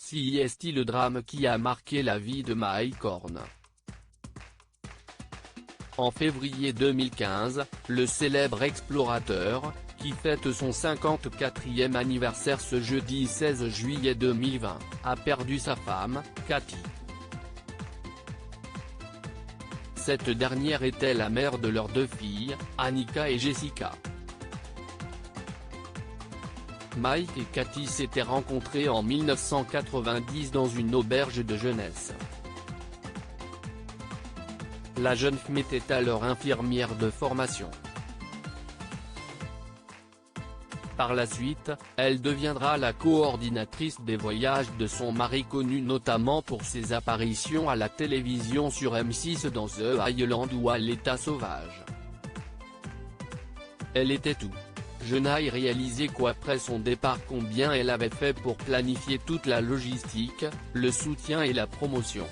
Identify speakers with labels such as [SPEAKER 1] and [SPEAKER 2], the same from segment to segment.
[SPEAKER 1] CIST, le drame qui a marqué la vie de Mike Horn. En février 2015, le célèbre explorateur, qui fête son 54e anniversaire ce jeudi 16 juillet 2020, a perdu sa femme, Kathy. Cette dernière était la mère de leurs 2 filles, Annika et Jessica. Mike et Kathy s'étaient rencontrés en 1990 dans une auberge de jeunesse. La jeune femme était alors infirmière de formation. Par la suite, elle deviendra la coordinatrice des voyages de son mari, connu notamment pour ses apparitions à la télévision sur M6 dans The Island ou à l'état sauvage. Elle était tout. Je n'ai réalisé qu'après son départ combien elle avait fait pour planifier toute la logistique, le soutien et la promotion.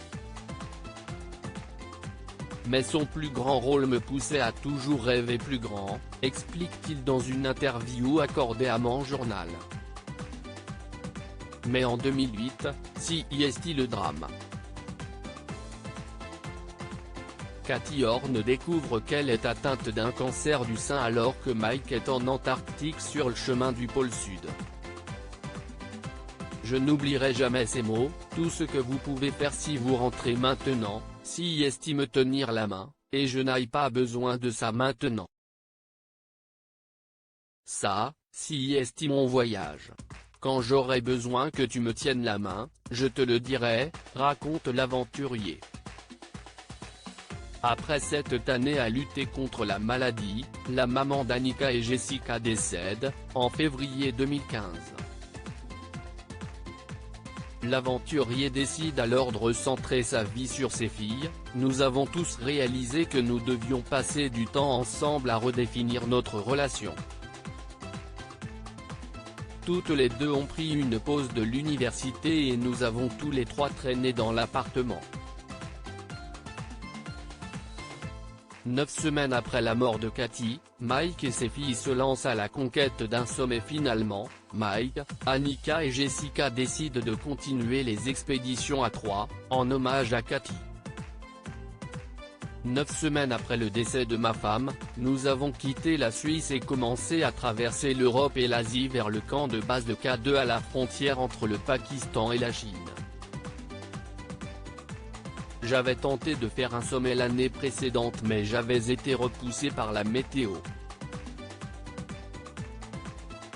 [SPEAKER 1] Mais son plus grand rôle me poussait à toujours rêver plus grand, explique-t-il dans une interview accordée à Mon Journal. Mais en 2008, CIST, le drame. Kathy Horn découvre qu'elle est atteinte d'un cancer du sein alors que Mike est en Antarctique sur le chemin du pôle Sud. Je n'oublierai jamais ces mots: tout ce que vous pouvez faire si vous rentrez maintenant, CIST, me tenir la main, et je n'ai pas besoin de ça maintenant. Ça, CIST, mon voyage. Quand j'aurai besoin que tu me tiennes la main, je te le dirai, raconte l'aventurier. Après cette année à lutter contre la maladie, la maman d'Annika et Jessica décède, en février 2015. L'aventurier décide alors de recentrer sa vie sur ses filles. Nous avons tous réalisé que nous devions passer du temps ensemble à redéfinir notre relation. Toutes les 2 ont pris une pause de l'université et nous avons tous les 3 traîné dans l'appartement. 9 semaines après la mort de Kathy, Mike et ses filles se lancent à la conquête d'un sommet. Finalement, Mike, Annika et Jessica décident de continuer les expéditions à 3, en hommage à Kathy. 9 semaines après le décès de ma femme, nous avons quitté la Suisse et commencé à traverser l'Europe et l'Asie vers le camp de base de K2 à la frontière entre le Pakistan et la Chine. J'avais tenté de faire un sommet l'année précédente mais j'avais été repoussé par la météo.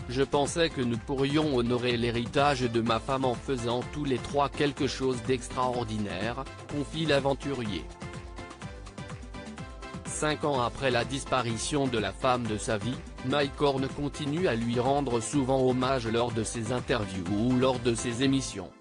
[SPEAKER 1] Je pensais que nous pourrions honorer l'héritage de ma femme en faisant tous les 3 quelque chose d'extraordinaire, confie l'aventurier. 5 ans après la disparition de la femme de sa vie, Mike Horn continue à lui rendre souvent hommage lors de ses interviews ou lors de ses émissions.